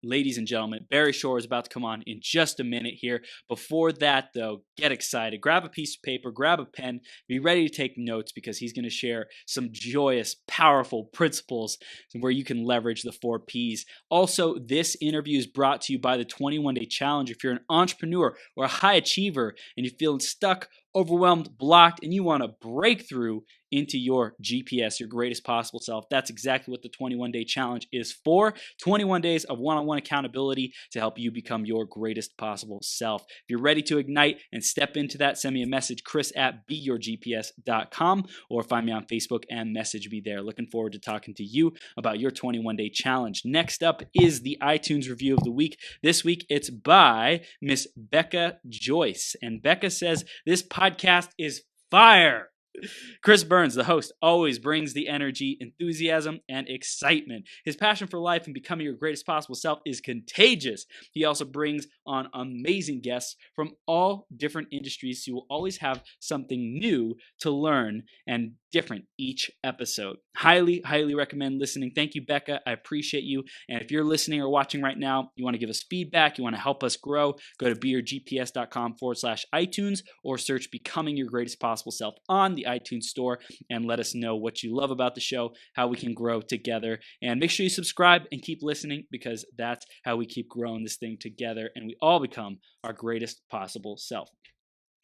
ladies and gentlemen, Barry Shore is about to come on in just a minute here. Before that, though, get excited. Grab a piece of paper, grab a pen, be ready to take notes because he's going to share some joyous, powerful principles where you can leverage the 4 Ps. Also, this interview is brought to you by the 21-Day Challenge. If you're an entrepreneur or a high achiever and you're feeling stuck, overwhelmed, blocked, and you want to break through into your GPS, your greatest possible self, that's exactly what the 21-Day Challenge is for. 21 days of one-on-one accountability to help you become your greatest possible self. If you're ready to ignite and step into that, send me a message, chris@beyourgps.com, or find me on Facebook and message me there. Looking forward to talking to you about your 21-Day Challenge. Next up is the iTunes review of the week. This week, it's by Miss Becca Joyce. And Becca says, this podcast is fire. Chris Burns, the host, always brings the energy, enthusiasm, and excitement. His passion for life and becoming your greatest possible self is contagious. He also brings on amazing guests from all different industries, so you will always have something new to learn and different each episode. Highly, highly recommend listening. Thank you, Becca. I appreciate you. And if you're listening or watching right now, you want to give us feedback, you want to help us grow, go to beyourgps.com/iTunes or search Becoming Your Greatest Possible Self on the iTunes store and let us know what you love about the show, how we can grow together. And make sure you subscribe and keep listening because that's how we keep growing this thing together and we all become our greatest possible self.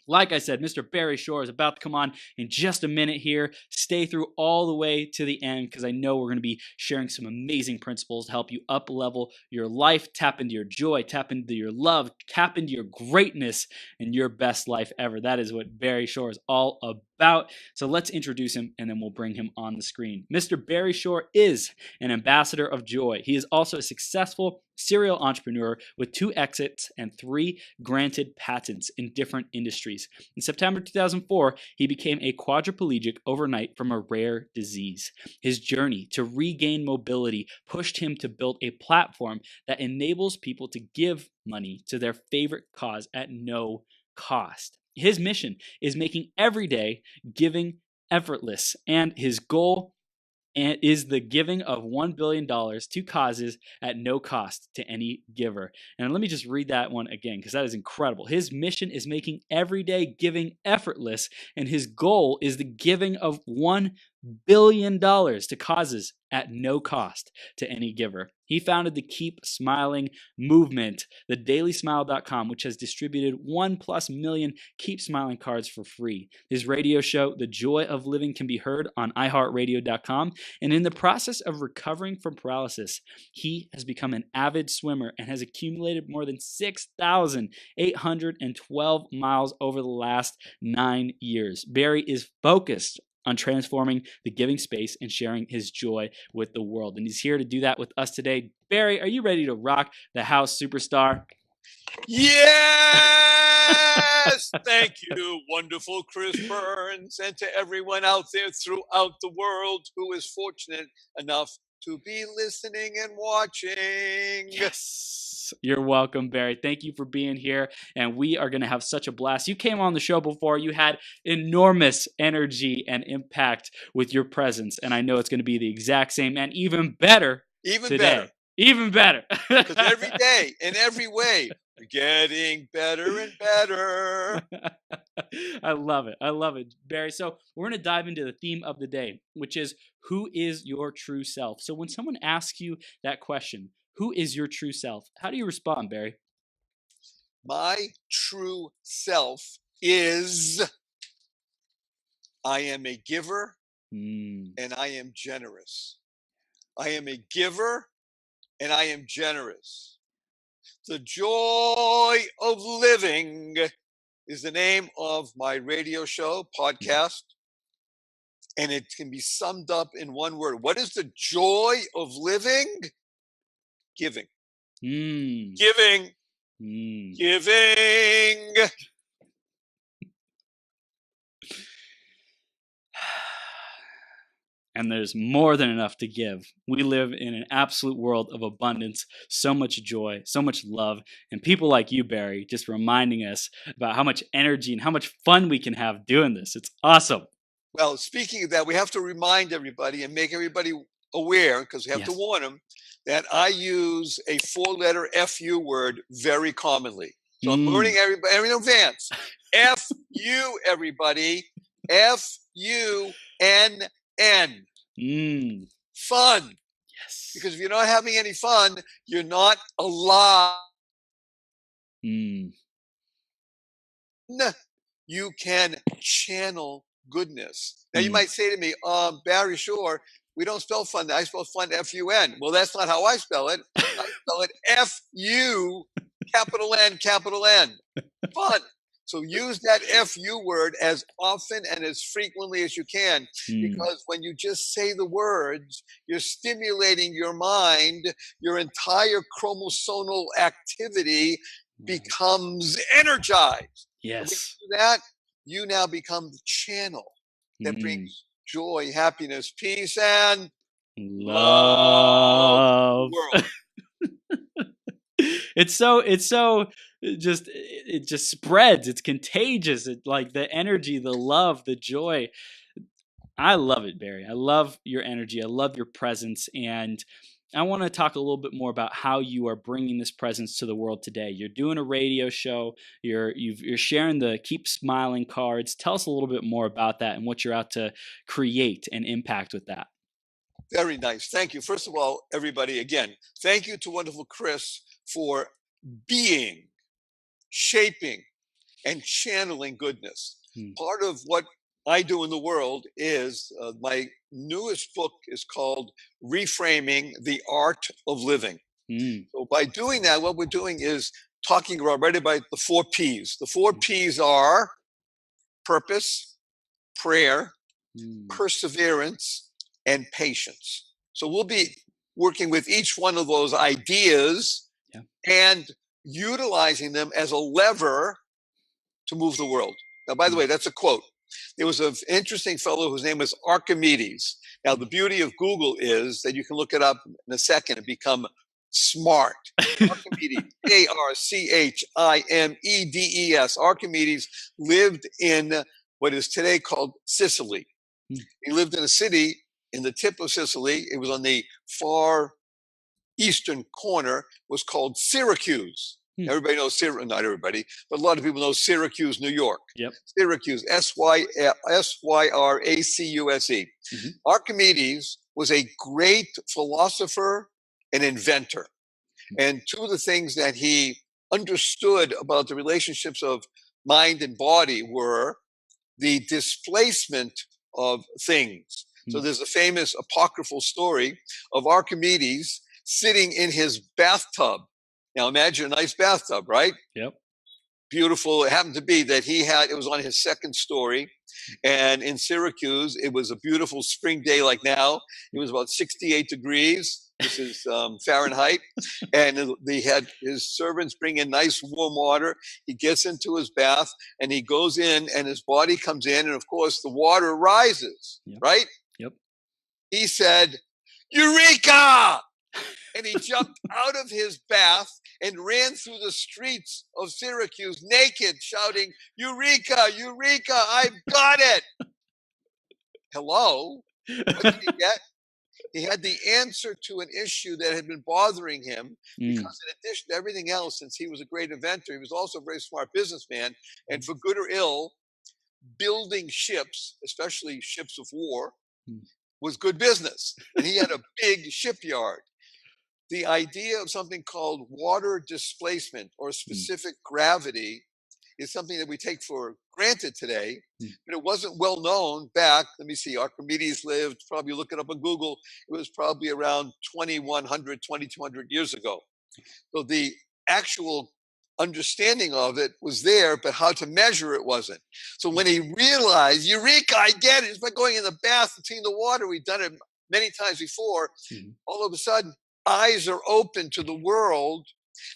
Like I said, Mr. Barry Shore is about to come on in just a minute here. Stay through all the way to the end because I know we're going to be sharing some amazing principles to help you up-level your life, tap into your joy, tap into your love, tap into your greatness and your best life ever. That is what Barry Shore is all about. So let's introduce him and then we'll bring him on the screen. Mr. Barry Shore is an ambassador of joy. He is also a successful serial entrepreneur with 2 exits and 3 granted patents in different industries. In September 2004, he became a quadriplegic overnight from a rare disease. His journey to regain mobility pushed him to build a platform that enables people to give money to their favorite cause at no cost. His mission is making everyday giving effortless, and his goal is the giving of $1 billion to causes at no cost to any giver. And let me just read that one again because that is incredible. His mission is making everyday giving effortless, and his goal is the giving of $1 billion to causes at no cost to any giver. He founded the Keep Smiling movement, the dailysmile.com, which has distributed 1+ million Keep Smiling cards for free. His radio show, The Joy of Living, can be heard on iHeartRadio.com. And in the process of recovering from paralysis, he has become an avid swimmer and has accumulated more than 6,812 miles over the last 9 years. Barry is focused on transforming the giving space and sharing his joy with the world. And he's here to do that with us today. Barry, are you ready to rock the house, superstar? Yes! Thank you, wonderful Chris Burns, and to everyone out there throughout the world who is fortunate enough to be listening and watching. Yes. You're welcome, Barry. Thank you for being here. And we are going to have such a blast. You came on the show before. You had enormous energy and impact with your presence. And I know it's going to be the exact same and even better today. Even better. Because every day, in every way, we're getting better and better. I love it. I love it, Barry. So we're going to dive into the theme of the day, which is who is your true self? So when someone asks you that question, who is your true self? How do you respond, Barry? My true self is I am a giver and I am generous. I am a giver and I am generous. The Joy of Living is the name of my radio show, podcast, and it can be summed up in one word. What is the joy of living? Giving. Giving. Giving. And there's more than enough to give. We live in an absolute world of abundance, so much joy, so much love, and people like you, Barry, just reminding us about how much energy and how much fun we can have doing this. It's awesome. Well, speaking of that, we have to remind everybody and make everybody aware, because we have to warn them, that I use a 4-letter FU word very commonly. So I'm learning everybody in advance. FU, everybody. FUNN. Fun. Yes. Because if you're not having any fun, you're not alive. You can channel goodness. Now you might say to me, Barry, sure, we don't spell fun. I spell fun F-U-N. Well, that's not how I spell it. I spell it F-U, capital N, capital N. Fun. So use that FU word as often and as frequently as you can, because when you just say the words, you're stimulating your mind. Your entire chromosomal activity becomes energized. Yes. And when you do that, you now become the channel that brings joy, happiness, peace, and love to the world. It's so it just spreads. It's contagious. It, like the energy, the love, the joy. I love it, Barry. I love your energy. I love your presence. And I want to talk a little bit more about how you are bringing this presence to the world today. You're doing a radio show. You're sharing the Keep Smiling cards. Tell us a little bit more about that and what you're out to create and impact with that. Very nice. Thank you. First of all, everybody, again, thank you to wonderful Chris for being, shaping, and channeling goodness. Part of what I do in the world is my newest book is called Reframing: The Art of Living. So by doing that, what we're doing is talking about the 4 P's. The 4 P's are purpose, prayer, perseverance, and patience. So we'll be working with each one of those ideas and utilizing them as a lever to move the world. Now, by the way, that's a quote. There was an interesting fellow whose name was Archimedes. Now, the beauty of Google is that you can look it up in a second and become smart. Archimedes, Archimedes. Archimedes lived in what is today called Sicily. He lived in a city in the tip of Sicily. It was on the far eastern corner, was called Syracuse. Everybody knows Syracuse, not everybody, but a lot of people know Syracuse, New York. Syracuse, Syracuse. Archimedes was a great philosopher and inventor. And 2 of the things that he understood about the relationships of mind and body were the displacement of things. So there's a famous apocryphal story of Archimedes sitting in his bathtub. Now imagine a nice bathtub, right? Beautiful. It happened to be that it was on his 2nd story. And in Syracuse, it was a beautiful spring day like now. It was about 68 degrees. This is Fahrenheit. And he had his servants bring in nice warm water. He gets into his bath and he goes in and his body comes in. And of course, the water rises, right? He said, "Eureka!" And he jumped out of his bath and ran through the streets of Syracuse naked, shouting, "Eureka, Eureka, I've got it." Hello? What did he get? He had the answer to an issue that had been bothering him, because in addition to everything else, since he was a great inventor, he was also a very smart businessman. And for good or ill, building ships, especially ships of war, was good business. And he had a big shipyard. The idea of something called water displacement or specific gravity is something that we take for granted today, but it wasn't well known back. Let me see, Archimedes lived, probably look it up on Google, it was probably around 2100, 2200 years ago. So the actual understanding of it was there, but how to measure it wasn't. So when he realized, Eureka, I get it, it's by going in the bath and seeing the water, we've done it many times before, all of a sudden, eyes are open to the world,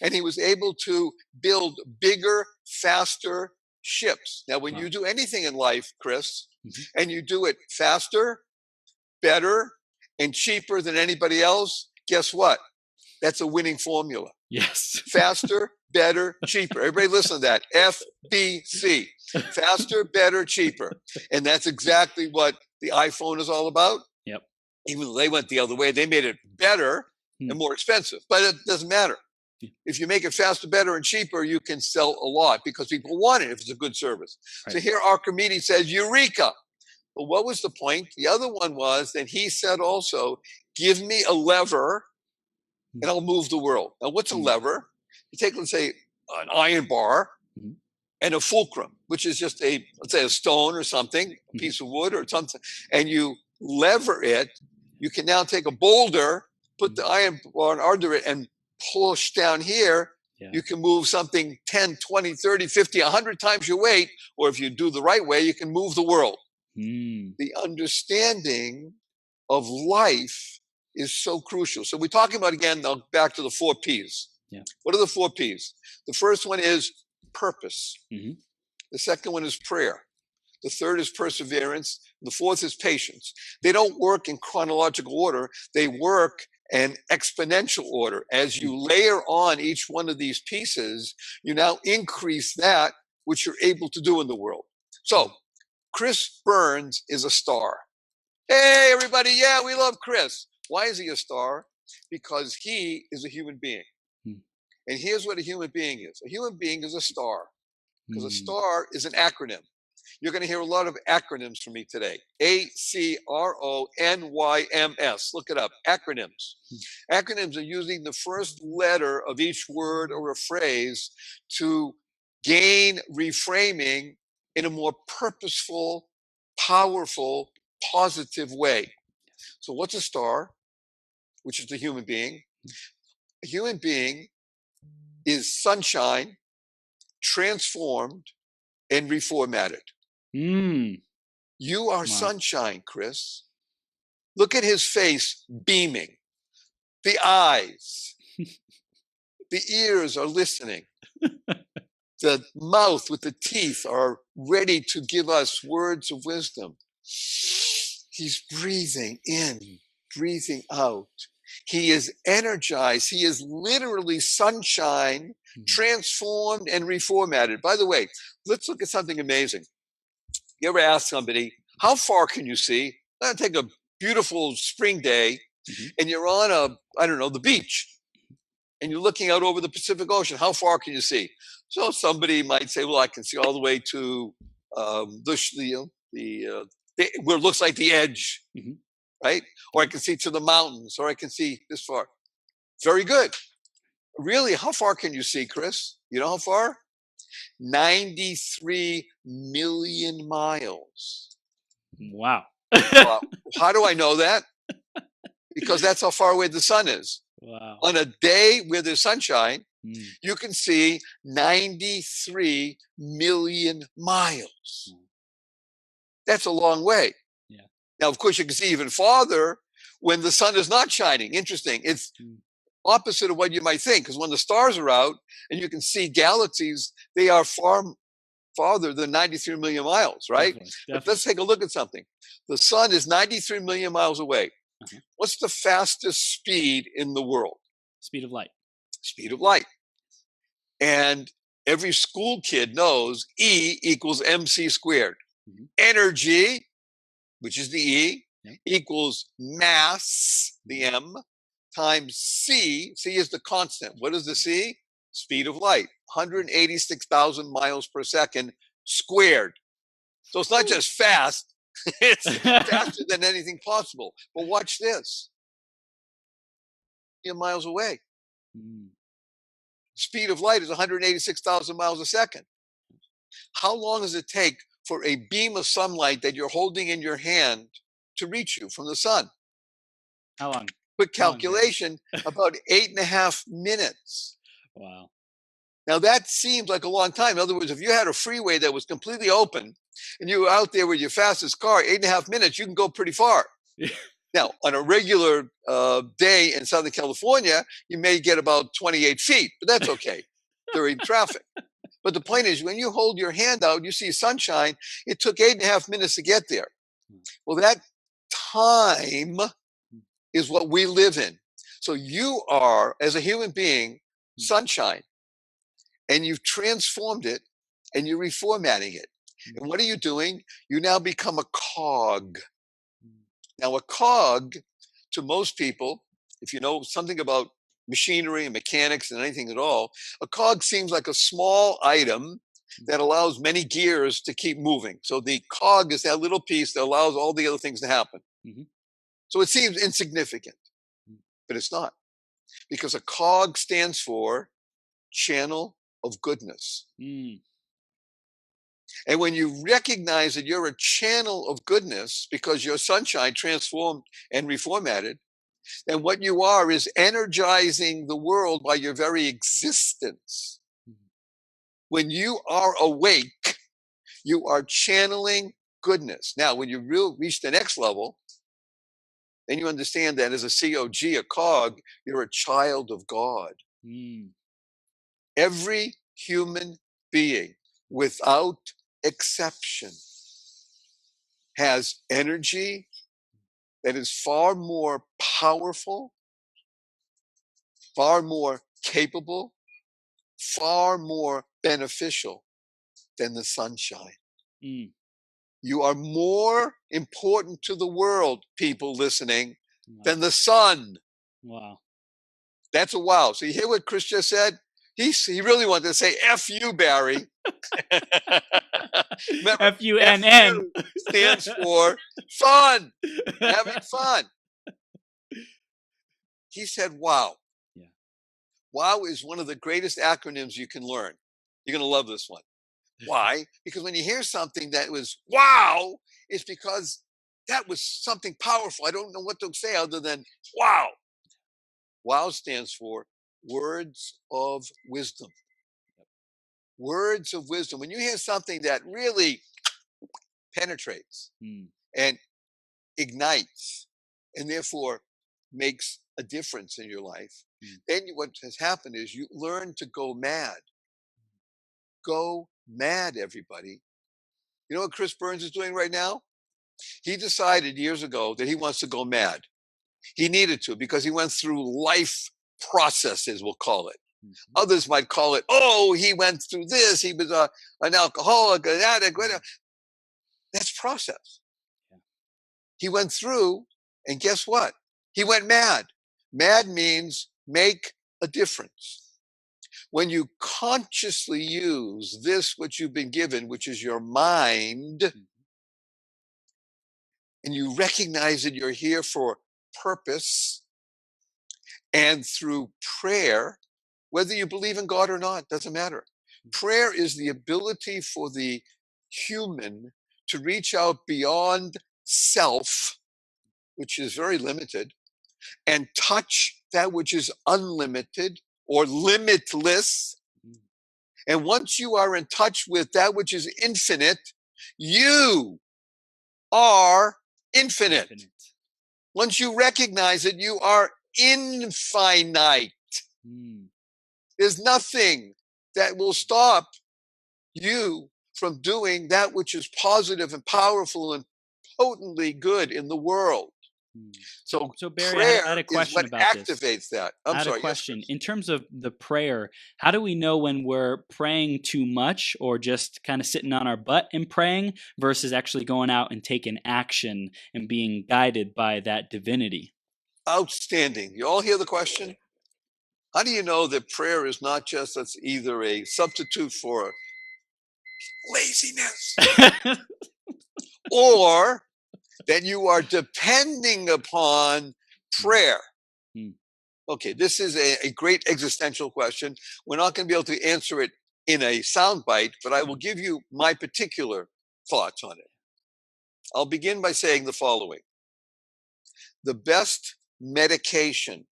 and he was able to build bigger, faster ships. Now, when you do anything in life, Chris, and you do it faster, better, and cheaper than anybody else, guess what? That's a winning formula. Yes. Faster, better, cheaper. Everybody listen to that. FBC. Faster, better, cheaper. And that's exactly what the iPhone is all about. Even though they went the other way, they made it better. and more expensive, but it doesn't matter. If you make it faster, better, and cheaper, you can sell a lot because people want it if it's a good service. Right. So here Archimedes says, Eureka. But what was the point? The other one was that he said also, give me a lever and I'll move the world. Now, what's a lever? You take, let's say, an iron bar and a fulcrum, which is just let's say a stone or something, a piece of wood or something, and you lever it. You can now take a boulder, put the iron bar under it and push down here. You can move something 10, 20, 30, 50, 100 times your weight, or if you do the right way, you can move the world. The understanding of life is so crucial. So we're talking about, again, now back to the 4 Ps. What are the 4 Ps? The first one is purpose. The second one is prayer. The third is perseverance. The fourth is patience. They don't work in chronological order. They work in exponential order. As you layer on each one of these pieces, you now increase that which you're able to do in the world. So Chris Burns is a star. Hey, everybody. Yeah, we love Chris. Why is he a star? Because he is a human being. And here's what a human being is. A human being is a star. Because a star is an acronym. You're going to hear a lot of acronyms from me today. ACRONYMS. Look it up. Acronyms. Acronyms are using the first letter of each word or a phrase to gain reframing in a more purposeful, powerful, positive way. So what's a star? Which is the human being. A human being is sunshine, transformed, and reformatted. You are sunshine, Chris. Look at his face beaming. The eyes, the ears are listening. The mouth with the teeth are ready to give us words of wisdom. He's breathing in, breathing out. He is energized. He is literally sunshine, transformed and reformatted. By the way, let's look at something amazing. You ever ask somebody, how far can you see? Take a beautiful spring day and you're on the beach and you're looking out over the Pacific Ocean. How far can you see? So somebody might say, well, I can see all the way to where it looks like the edge, right? Or I can see to the mountains, or I can see this far. Very good. Really, how far can you see, Chris? You know how far? 93 million miles. Wow. How do I know that? Because that's how far away the sun is. Wow. On a day where there's sunshine, you can see 93 million miles. That's a long way. Now, of course, you can see even farther when the sun is not shining. Interesting. It's opposite of what you might think, because when the stars are out and you can see galaxies, they are far farther than 93 million miles, right? Definitely. But let's take a look at something. The sun is 93 million miles away. What's the fastest speed in the world? Speed of light. Speed of light. And every school kid knows E equals mc squared. Energy, which is the E, equals mass, the M, times C. C is the constant. What is the C? Speed of light, 186,000 miles per second squared. So it's not just fast, it's faster than anything possible. But watch this. Miles away. Speed of light is 186,000 miles a second. How long does it take for a beam of sunlight that you're holding in your hand to reach you from the sun? How long? Quick calculation, about 8.5 minutes. Wow. Now that seems like a long time. In other words, if you had a freeway that was completely open and you were out there with your fastest car, 8.5 minutes, you can go pretty far. Now, on a regular day in Southern California, you may get about 28 feet, but that's okay during traffic. But the point is, when you hold your hand out, you see sunshine, it took 8.5 minutes to get there. Well, that time is what we live in. So you are, as a human being, sunshine, and you've transformed it and you're reformatting it. And what are you doing? You now become a cog. Now, a cog, to most people, if you know something about machinery and mechanics and anything at all, a cog seems like a small item that allows many gears to keep moving. So the cog is that little piece that allows all the other things to happen. Mm-hmm. So it seems insignificant, but it's not, because a cog stands for channel of goodness. Mm. And when you recognize that you're a channel of goodness because your sunshine transformed and reformatted, then what you are is energizing the world by your very existence. When you are awake, you are channeling goodness. Now, when you reach the next level, then you understand that as a COG, a cog, you're a child of God. Mm. Every human being, without exception, has energy that is far more powerful, far more capable, far more beneficial than the sunshine. Mm. You are more important to the world, people listening, Wow. than the sun. Wow. That's a wow. So you hear what Chris just said? He really wanted to say F you, Barry. Remember, FUNN. FU stands for fun, having fun. He said, wow. Yeah. Wow is one of the greatest acronyms you can learn. You're going to love this one. Why? Because when you hear something that was wow, it's because that was something powerful. I don't know what to say other than wow. Wow stands for words of wisdom. Words of wisdom. When you hear something that really penetrates and ignites and therefore makes a difference in your life, then what has happened is you learn to go mad. Go mad, everybody. You know what Chris Burns is doing right now? He decided years ago that he wants to go mad. He needed to, because he went through life processes, we'll call it. Others might call it, oh, he went through this. He was an alcoholic, an addict. That's process. He went through, and guess what? He went mad. Mad means make a difference. When you consciously use this, what you've been given, which is your mind, and you recognize that you're here for purpose, and through prayer, whether you believe in God or not, doesn't matter. Prayer is the ability for the human to reach out beyond self, which is very limited, and touch that which is unlimited or limitless. And once you are in touch with that which is infinite, you are infinite. Once you recognize it, you are infinite. There's nothing that will stop you from doing that which is positive and powerful and potently good in the world. So Barry, prayer I had a question is what about activates this. that. I had a question. In terms of the prayer, how do we know when we're praying too much or just kind of sitting on our butt and praying versus actually going out and taking action and being guided by that divinity? Outstanding. You all hear the question? How do you know that prayer is not just that's either a substitute for laziness or that you are depending upon prayer? Okay, this is a great existential question. We're not going to be able to answer it in a soundbite, but I will give you my particular thoughts on it. I'll begin by saying the following. The best medication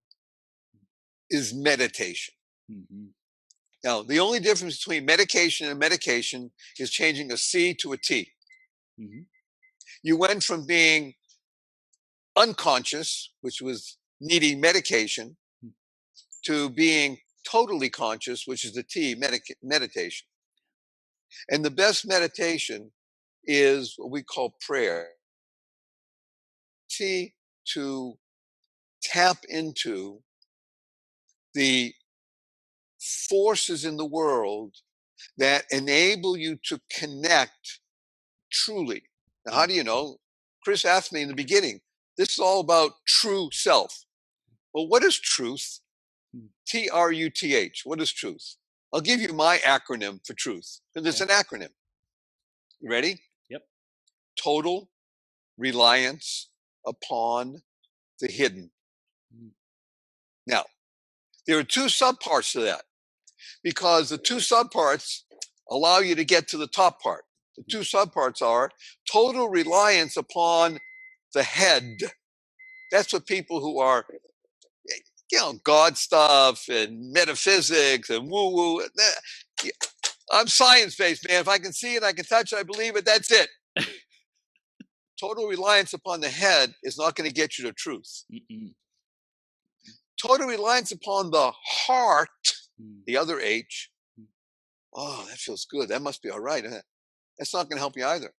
is meditation. Now, the only difference between medication and medication is changing a C to a T. You went from being unconscious, which was needing medication, to being totally conscious, which is the T, meditation. And the best meditation is what we call prayer. T, to tap into the forces in the world that enable you to connect truly. Now, how do you know? Chris asked me in the beginning, this is all about true self. Well, what is truth? Truth. What is truth? I'll give you my acronym for truth, because it's an acronym. You ready? Yep. Total reliance upon the hidden. Now, there are two subparts to that, because the two subparts allow you to get to the top part. The two subparts are total reliance upon the head. That's what people who are, God stuff and metaphysics and woo-woo. I'm science-based, man. If I can see it, I can touch it, I believe it, that's it. Total reliance upon the head is not going to get you to truth. Total reliance upon the heart, the other H. Oh, that feels good. That must be all right. That's not going to help you either.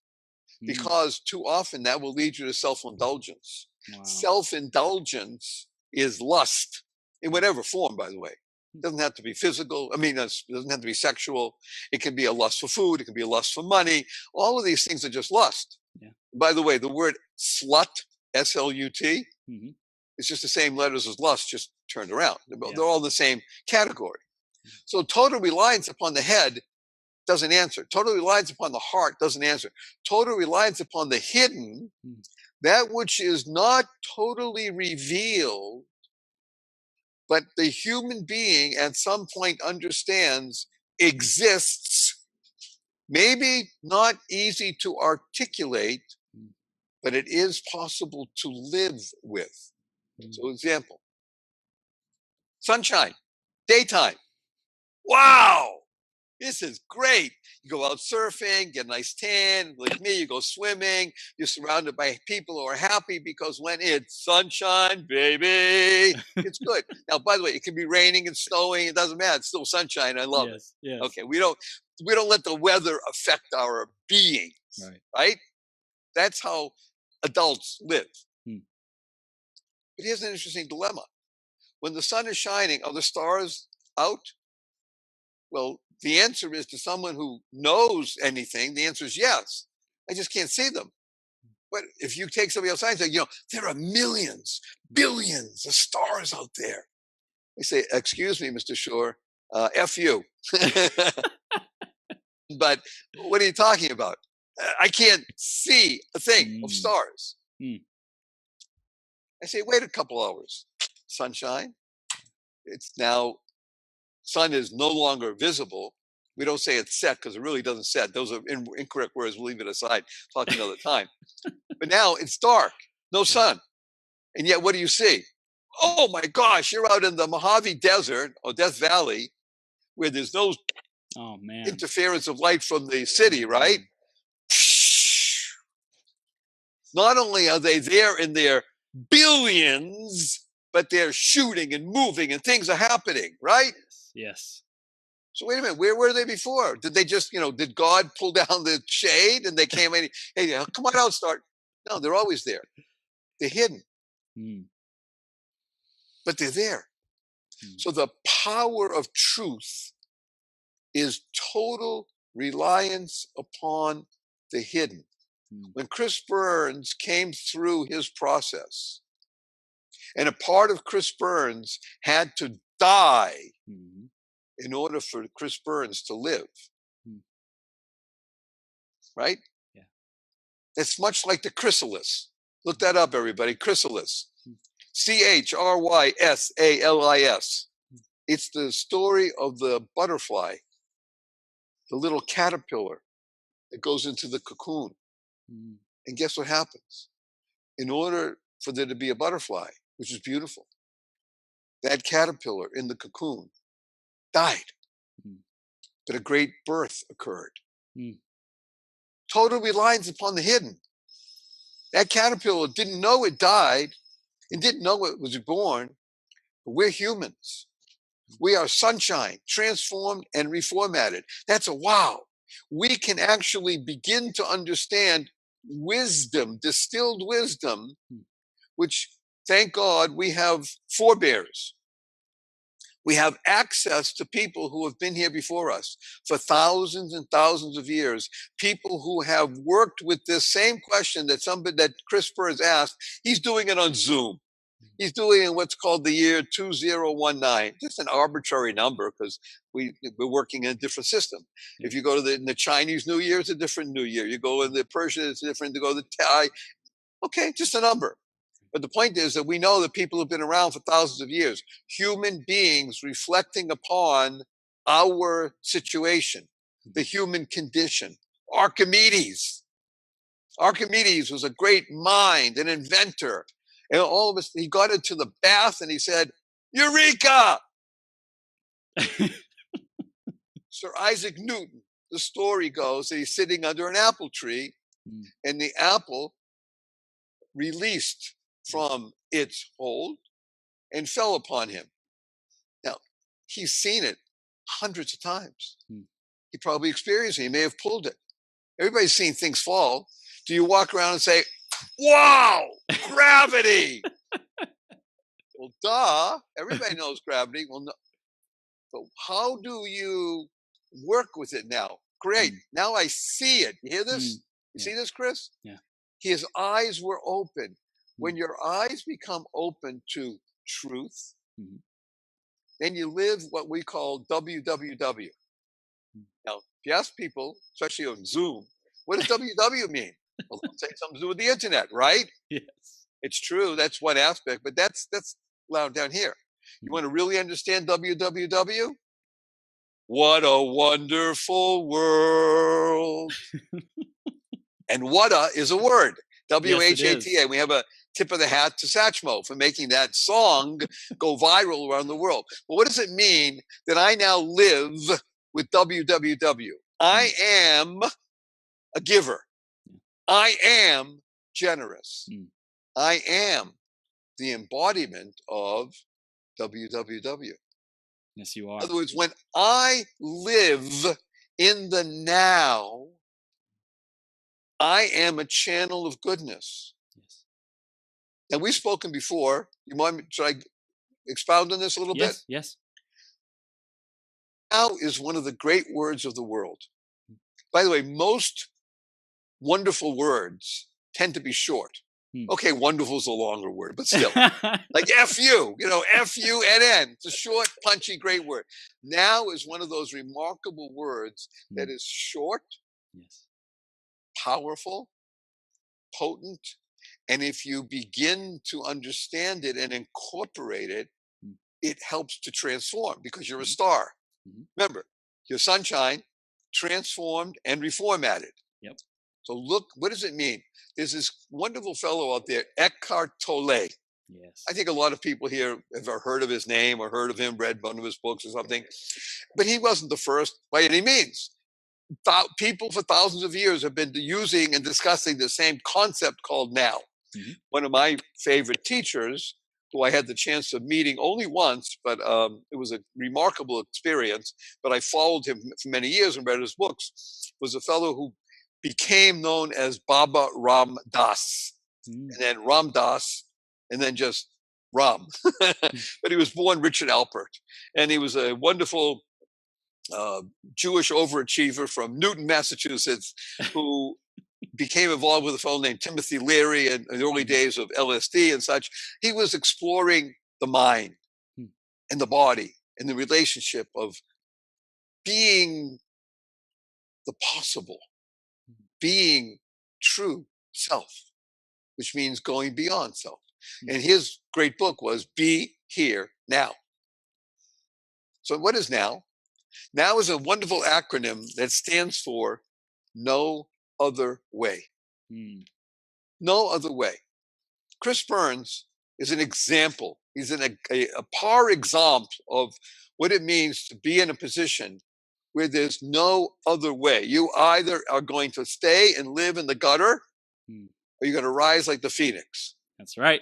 Because too often that will lead you to self-indulgence. Wow. Self-indulgence is lust in whatever form, by the way. It doesn't have to be physical. I mean, it doesn't have to be sexual. It can be a lust for food. It can be a lust for money. All of these things are just lust. Yeah. By the way, the word slut, S-L-U-T, it's just the same letters as lust, just turned around. They're all the same category. So total reliance upon the head doesn't answer. Total reliance upon the heart doesn't answer. Total reliance upon the hidden, that which is not totally revealed, but the human being at some point understands exists, maybe not easy to articulate, but it is possible to live with. So example, sunshine, daytime. Wow, this is great. You go out surfing, get a nice tan. Like me, you go swimming. You're surrounded by people who are happy because when it's sunshine, baby, it's good. Now, by the way, it can be raining and snowing. It doesn't matter. It's still sunshine. I love it. Yes. Okay, we don't let the weather affect our being. Right? That's how adults live. But here's an interesting dilemma. When the sun is shining, are the stars out? Well, the answer is, to someone who knows anything, the answer is yes. I just can't see them. But if you take somebody outside and say, there are millions, billions of stars out there. They say, excuse me, Mr. Shore, F you. But what are you talking about? I can't see a thing of stars. I say, wait a couple hours. Sunshine. It's now, sun is no longer visible. We don't say it's set because it really doesn't set. Those are incorrect words. We'll leave it aside. Talk another time. But now it's dark, no sun. And yet what do you see? Oh my gosh, you're out in the Mojave Desert or Death Valley where there's no interference of light from the city, right? Not only are they there in their billions, but they're shooting and moving and things are happening, right? Yes. So wait a minute, where were they before? Did they just, did God pull down the shade and they came in? Hey, come on out, start. No, they're always there. They're hidden. But they're there. So the power of truth is total reliance upon the hidden. When Chris Burns came through his process, and a part of Chris Burns had to die in order for Chris Burns to live. Right? Yeah. It's much like the chrysalis. Look that up, everybody. Chrysallis. Chryssalis. It's the story of the butterfly, the little caterpillar that goes into the cocoon. And guess what happens? In order for there to be a butterfly, which is beautiful, that caterpillar in the cocoon died. But a great birth occurred. Total reliance upon the hidden. That caterpillar didn't know it died and didn't know it was born. But we're humans. We are sunshine, transformed and reformatted. That's a wow. We can actually begin to understand wisdom, distilled wisdom, which, thank God, we have forebears. We have access to people who have been here before us for thousands and thousands of years. People who have worked with this same question that Chris Burns asked. He's doing it on Zoom. He's doing in what's called the year 2019, just an arbitrary number because we're working in a different system. If you go to the Chinese New Year, it's a different New Year. You go in the Persian, it's different. To go to the Thai, okay, just a number. But the point is that we know that people have been around for thousands of years. Human beings reflecting upon our situation, the human condition. Archimedes was a great mind, an inventor. And all of us, he got into the bath and he said, Eureka! Sir Isaac Newton, the story goes that he's sitting under an apple tree and the apple released from its hold and fell upon him. Now, he's seen it hundreds of times. He probably experienced it. He may have pulled it. Everybody's seen things fall. Do you walk around and say, wow, gravity? Well, duh. Everybody knows gravity. Well, no. But how do you work with it now? Great. Now I see it. You hear this? You see this, Chris? Yeah. His eyes were open. When your eyes become open to truth, then you live what we call WWW. Now, if you ask people, especially on Zoom, what does WW mean? Well, let's say something to do with the internet, right? Yes. It's true. That's one aspect, but that's loud down here. You want to really understand WWW? What a wonderful world. And whata is a word. WHATA. Yes, we have a tip of the hat to Satchmo for making that song go viral around the world. But what does it mean that I now live with WWW? I am a giver. I am generous. I am the embodiment of WWW. Yes, you are. In other words, when I live in the now, I am a channel of goodness. Yes. Now, we've spoken before. Should I expound on this a little bit? Yes. Now is one of the great words of the world. By the way, most wonderful words tend to be short. Okay, wonderful is a longer word, but still. Like F-U, F-U-N-N. It's a short, punchy, great word. Now is one of those remarkable words that is short, powerful, potent, and if you begin to understand it and incorporate it, it helps to transform because you're a star. Remember, your sunshine transformed and reformatted. Yep. So look, what does it mean? There's this wonderful fellow out there, Eckhart Tolle. Yes. I think a lot of people here have heard of his name or heard of him, read one of his books or something. But he wasn't the first by any means. People for thousands of years have been using and discussing the same concept called now. One of my favorite teachers, who I had the chance of meeting only once, but it was a remarkable experience, but I followed him for many years and read his books, was a fellow who became known as Baba Ram Das, and then Ram Das, and then just Ram. But he was born Richard Alpert, and he was a wonderful Jewish overachiever from Newton, Massachusetts, who became involved with a fellow named Timothy Leary in the early days of LSD and such. He was exploring the mind and the body and the relationship of being the possible, being true self, which means going beyond self. And his great book was Be Here Now. So what is now? Now is a wonderful acronym that stands for no other way. No other way. Chris Burns is an example. He's a par example of what it means to be in a position where there's no other way. You either are going to stay and live in the gutter, or you're going to rise like the phoenix. That's right.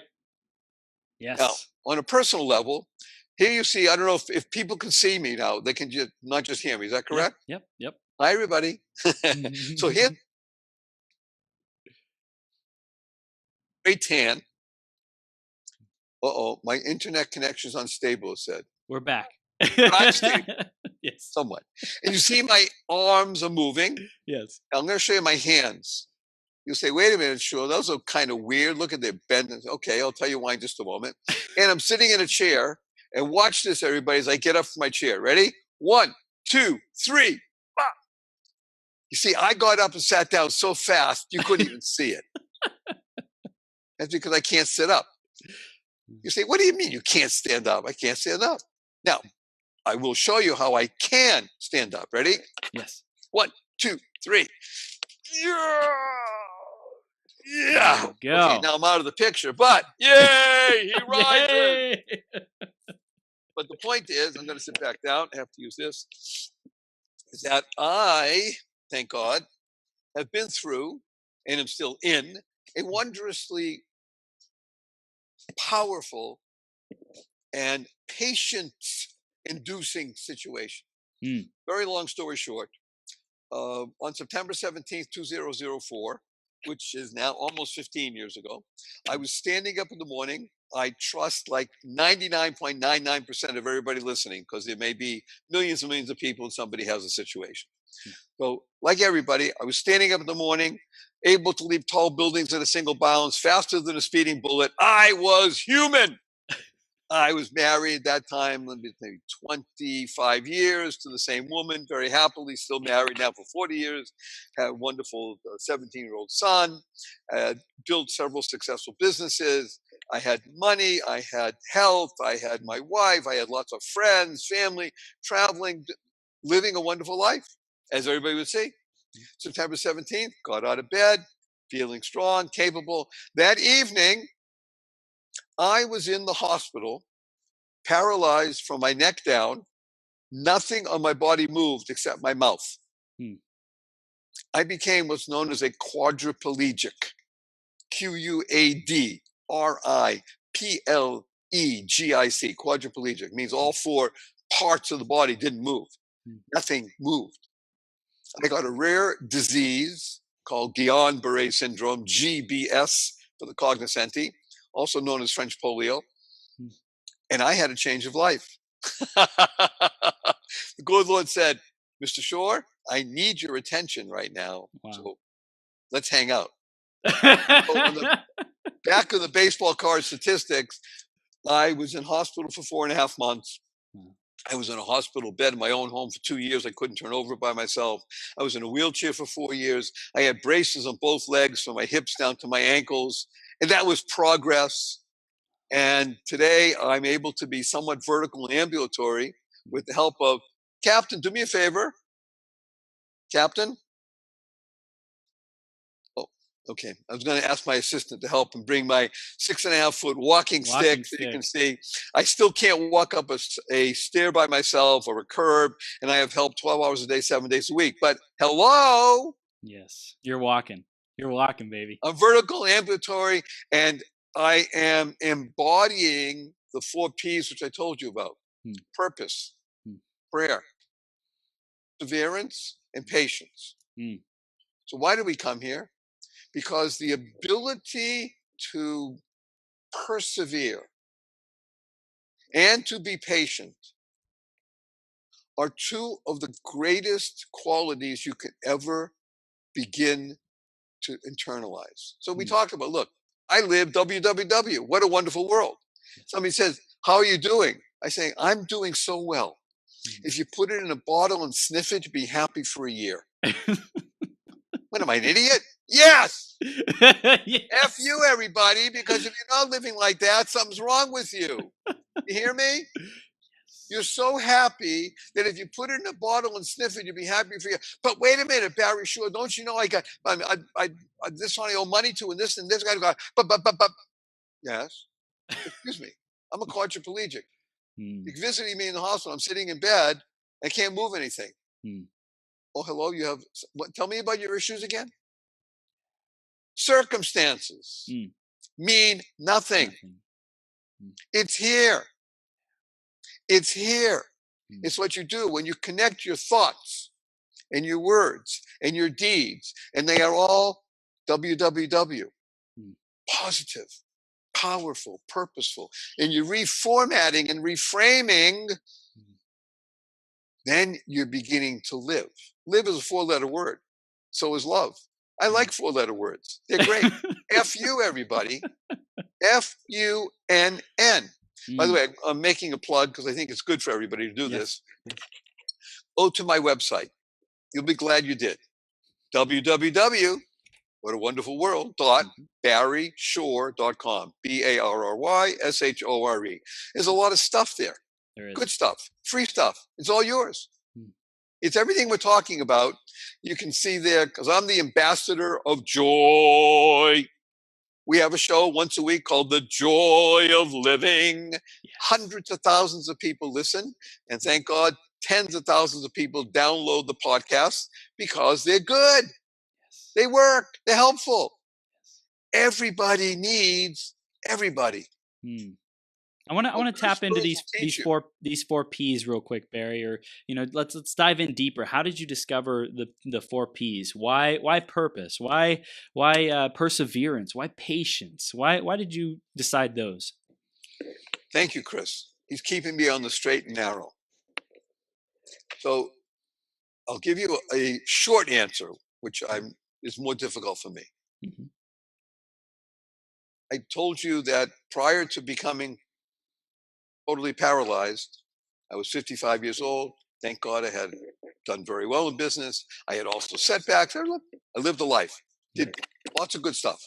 Yes. Now, on a personal level, here you see, I don't know if people can see me now. They can not just hear me. Is that correct? Yep. Hi, everybody. So here, great tan. My internet connection is unstable, it said. We're back. I'm stable. Yes. Somewhat. And you see my arms are moving. Yes. Now, I'm going to show you my hands. You'll say, wait a minute, sure, those are kind of weird. Look at their bend. Okay, I'll tell you why in just a moment. And I'm sitting in a chair, and watch this, everybody, as I get up from my chair. Ready? 1, 2, 3. Ah. You see, I got up and sat down so fast, you couldn't even see it. That's because I can't sit up. You say, what do you mean you can't stand up? I can't stand up. Now, I will show you how I can stand up. Ready? Yes. 1, 2, 3. Yeah. Go. Okay, now I'm out of the picture, but yay, he rises. Yay! But the point is, I'm going to sit back down. I have to use this. Is that I, thank God, have been through and am still in a wondrously powerful and patience-inducing situation. Very long story short, on September 17th, 2004, which is now almost 15 years ago, I was standing up in the morning. I trust like 99.99% of everybody listening, because there may be millions and millions of people and somebody has a situation. So like everybody, I was standing up in the morning, able to leap tall buildings in a single bounds, faster than a speeding bullet. I was human. I was married at that time, maybe 25 years to the same woman, very happily, still married now for 40 years, had a wonderful 17-year-old son, built several successful businesses. I had money, I had health, I had my wife, I had lots of friends, family, traveling, living a wonderful life, as everybody would say. September 17th, got out of bed, feeling strong, capable. That evening, I was in the hospital, paralyzed from my neck down. Nothing on my body moved except my mouth. I became what's known as a quadriplegic. Quadripligic. Quadriplegic means all 4 parts of the body didn't move. Nothing moved. I got a rare disease called Guillain-Barré syndrome, GBS for the cognoscenti, also known as French polio. And I had a change of life. The good Lord said, Mr. Shore, I need your attention right now. Wow. So let's hang out. So on the back of the baseball card statistics, I was in hospital for 4.5 months. I was in a hospital bed in my own home for 2 years. I couldn't turn over by myself. I was in a wheelchair for 4 years. I had braces on both legs from my hips down to my ankles. And that was progress. And today I'm able to be somewhat vertical and ambulatory with the help of Captain. Do me a favor. Captain? Oh, okay. I was going to ask my assistant to help and bring my 6.5-foot walking stick so you can see. I still can't walk up a stair by myself or a curb, and I have help 12 hours a day, 7 days a week. But hello? Yes, you're walking. You're walking, baby. I'm vertical, ambulatory, and I am embodying the 4 P's, which I told you about. Purpose, prayer, perseverance, and patience. So why do we come here? Because the ability to persevere and to be patient are 2 of the greatest qualities you can ever begin to internalize. So we talk about, look, I live WWW. What a wonderful world. Somebody says, how are you doing? I say, I'm doing so well. If you put it in a bottle and sniff it, you'd be happy for a year. What am I, an idiot? Yes. Yes. F you, everybody, because if you're not living like that, something's wrong with you. You hear me? You're so happy that if you put it in a bottle and sniff it, you'll be happy for you. But wait a minute, Barry Shore, don't you know I got this one I owe money to, and this guy got but yes. Excuse me. I'm a quadriplegic. You're visiting me in the hospital. I'm sitting in bed. I can't move anything. Oh, hello. You have what? Tell me about your issues again. Circumstances mean nothing. It's here. It's here. It's what you do when you connect your thoughts and your words and your deeds, and they are all WWW. Positive, powerful, purposeful. And you're reformatting and reframing, then you're beginning to live. Live is a 4-letter word. So is love. I like 4-letter words. They're great. F-U, everybody. F-U-N-N. By the way, I'm making a plug because I think it's good for everybody to do this. Go to my website. You'll be glad you did. www. What a wonderful world. .barryshore.com. BARRYSHORE. There's a lot of stuff there. There is. Good stuff. Free stuff. It's all yours. It's everything we're talking about. You can see there, because I'm the ambassador of joy. We have a show once a week called The Joy of Living. Yes. Hundreds of thousands of people listen. And thank God, tens of thousands of people download the podcast because they're good. Yes. They work. They're helpful. Yes. Everybody needs everybody. I want to tap into these four P's real quick, Barry. Or let's dive in deeper. How did you discover the four P's? Why purpose? Why perseverance? Why patience? Why did you decide those? Thank you, Chris. He's keeping me on the straight and narrow. So I'll give you a short answer, which is more difficult for me. I told you that prior to becoming totally paralyzed, I was 55 years old. Thank God I had done very well in business. I had also setbacks. I lived a life, did lots of good stuff.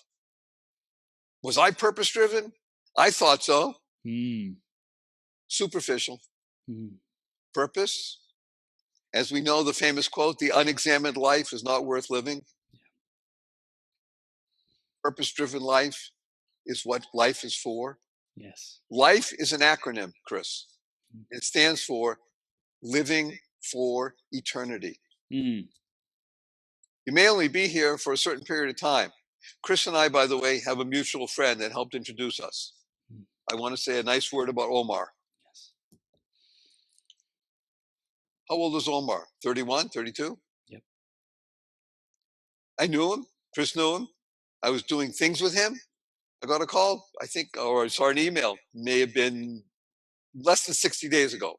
Was I purpose driven? I thought so. Superficial. Purpose, as we know the famous quote, the unexamined life is not worth living. Purpose driven life is what life is for. Yes. Life is an acronym, Chris. It stands for living for eternity. You may only be here for a certain period of time. Chris and I, by the way, have a mutual friend that helped introduce us. I want to say a nice word about Omar. Yes. How old is Omar? 31, 32? Yep. I knew him. Chris knew him. I was doing things with him. I got a call, I think, or I saw an email, may have been less than 60 days ago.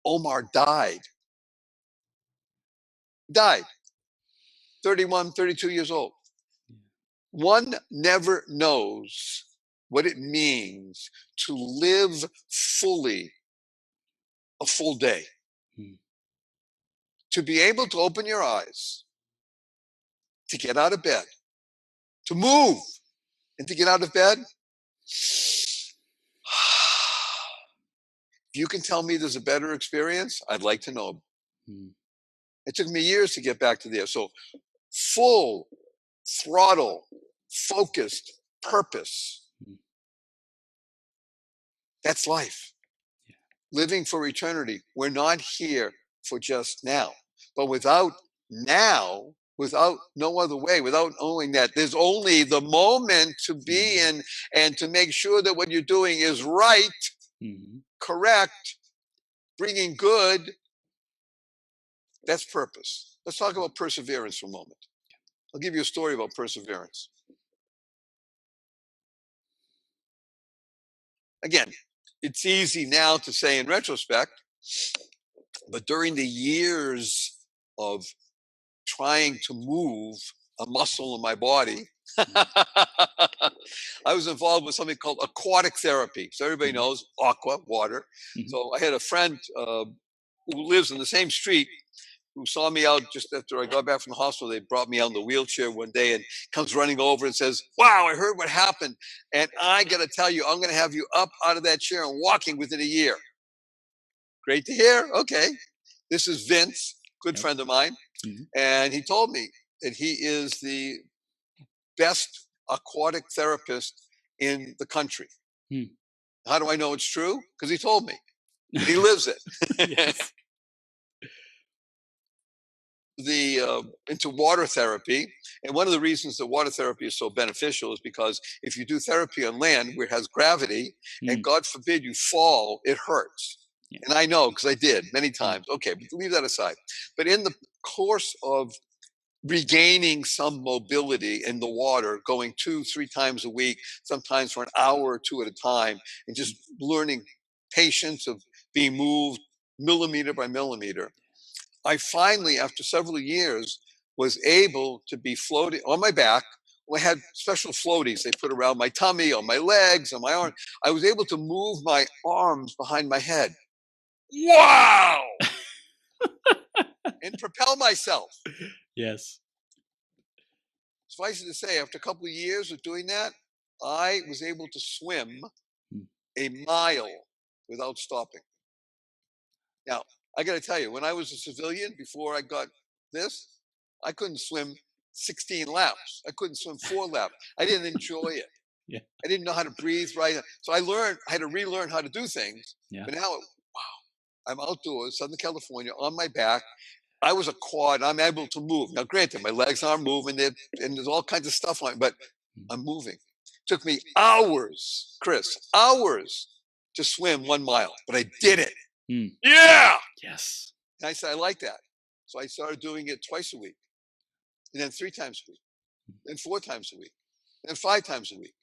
Omar died. 31, 32 years old. One never knows what it means to live fully a full day. To be able to open your eyes, to get out of bed, to move, and to get out of bed. If you can tell me there's a better experience, I'd like to know. It took me years to get back to there. So full throttle, focused purpose. That's life. Living for eternity. We're not here for just now. But without now, without no other way, without knowing that there's only the moment to be in and to make sure that what you're doing is right, correct, bringing good, that's purpose. Let's talk about perseverance for a moment. I'll give you a story about perseverance. Again, it's easy now to say in retrospect, but during the years of trying to move a muscle in my body, I was involved with something called aquatic therapy. So everybody knows aqua, water. So I had a friend who lives in the same street who saw me out just after I got back from the hospital. They brought me out in the wheelchair one day and comes running over and says, "Wow, I heard what happened. And I got to tell you, I'm going to have you up out of that chair and walking within a year." Great to hear. Okay. This is Vince, good friend of mine. And he told me that he is the best aquatic therapist in the country. How do I know it's true? Because he told me. He lives it. Into water therapy. And one of the reasons that water therapy is so beneficial is because if you do therapy on land where it has gravity, and God forbid you fall, it hurts. And I know because I did many times. Okay, but leave that aside. But in the course of regaining some mobility in the water, going 2-3 times a week, sometimes for an hour or two at a time, and just learning patience of being moved millimeter by millimeter, I finally, after several years, was able to be floating on my back. I had special floaties they put around my tummy, on my legs, on my arms. I was able to move my arms behind my head. Wow! And propel myself. Yes. Suffice it to say, after a couple of years of doing that, I was able to swim a mile without stopping. Now, I got to tell you, when I was a civilian, before I got this, I couldn't swim 16 laps. I couldn't swim 4 laps. I didn't enjoy it. Yeah. I didn't know how to breathe right. So I had to relearn how to do things. Yeah. But now, wow, I'm outdoors, Southern California, on my back. I was a quad. I'm able to move. Now, granted, my legs aren't moving, and there's all kinds of stuff on it, but I'm moving. It took me hours, Chris, hours to swim 1 mile, but I did it. Yeah. Yes. And I said, I like that. So I started doing it twice a week, and then 3 times a week, then 4 times a week, then 5 times a week.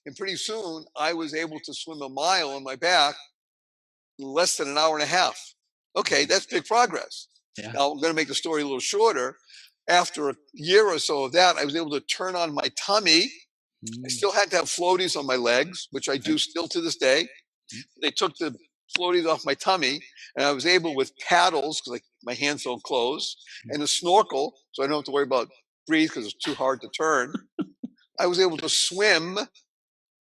And pretty soon I was able to swim a mile on my back in less than an hour and a half. Okay, that's big progress. Yeah. Now I'm going to make the story a little shorter. After a year or so of that, I was able to turn on my tummy. I still had to have floaties on my legs, which I do still to this day. They took the floaties off my tummy, and I was able, with paddles, because my hands don't close, and a snorkel, so I don't have to worry about breathe because it's too hard to turn. I was able to swim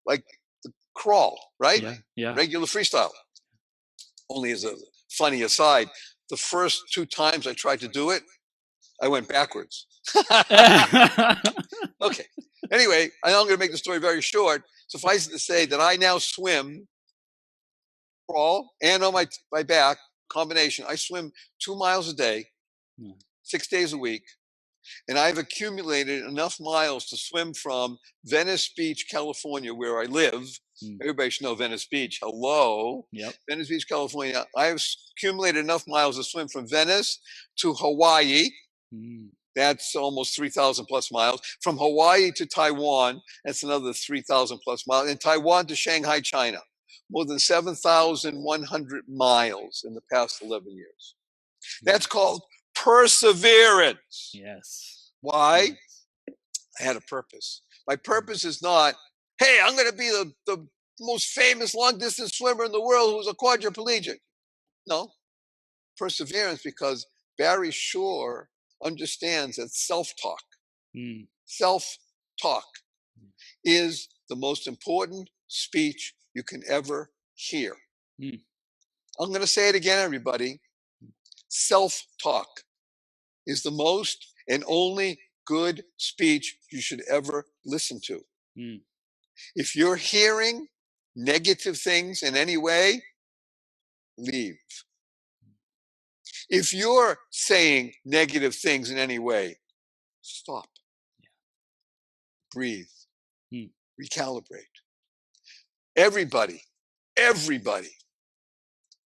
like the crawl, right? Yeah. Regular freestyle. Only as a funny aside, the first 2 times I tried to do it, I went backwards. Okay. Anyway, I'm going to make the story very short. Suffice it to say that I now swim, crawl, and on my back, combination. I swim 2 miles a day, 6 days a week. And I've accumulated enough miles to swim from Venice Beach, California, where I live. Everybody should know Venice Beach. Hello. Yep. Venice Beach, California. I've accumulated enough miles to swim from Venice to Hawaii. That's almost 3,000 plus miles. From Hawaii to Taiwan, that's another 3,000 plus miles. And Taiwan to Shanghai, China. More than 7,100 miles in the past 11 years. That's called perseverance. Yes. Why? Yes. I had a purpose. My purpose is not, hey, I'm going to be the most famous long distance swimmer in the world who's a quadriplegic. No. Perseverance, because Barry Shore understands that self-talk, self-talk is the most important speech you can ever hear. I'm going to say it again, everybody. Self-talk is the most and only good speech you should ever listen to. If you're hearing negative things in any way, leave. If you're saying negative things in any way, stop. Breathe. Recalibrate. Everybody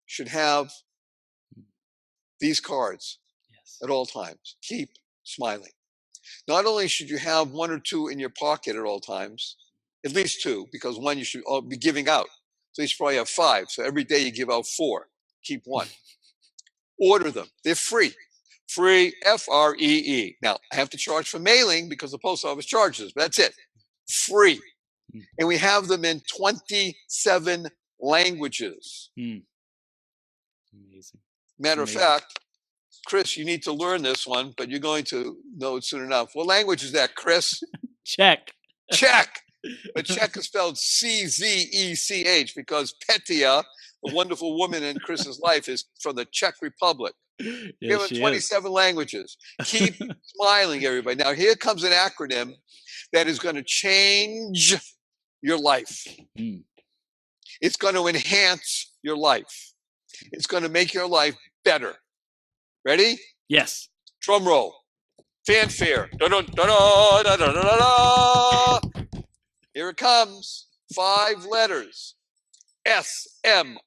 should have these cards at all times. Keep smiling. Not only should you have 1 or 2 in your pocket at all times, at least 2, because 1 you should be giving out. So you should probably have 5. So every day you give out 4. Keep 1. Order them. They're free. Free, F-R-E-E. Now, I have to charge for mailing because the post office charges, but that's it. Free. And we have them in 27 languages. Amazing. Matter of fact, Chris, you need to learn this one, but you're going to know it soon enough. What language is that, Chris? Czech. Czech. But Czech is spelled C-Z-E-C-H because Petia, the wonderful woman in Chris's life, is from the Czech Republic. Yes, Given 27 languages. Keep smiling, everybody. Now, here comes an acronym that is going to change your life. It's going to enhance your life. It's going to make your life better. Ready? Yes. Drum roll. Fanfare. Da-da-da-da-da-da-da-da. Here it comes. 5 letters. S-M-I-L-E.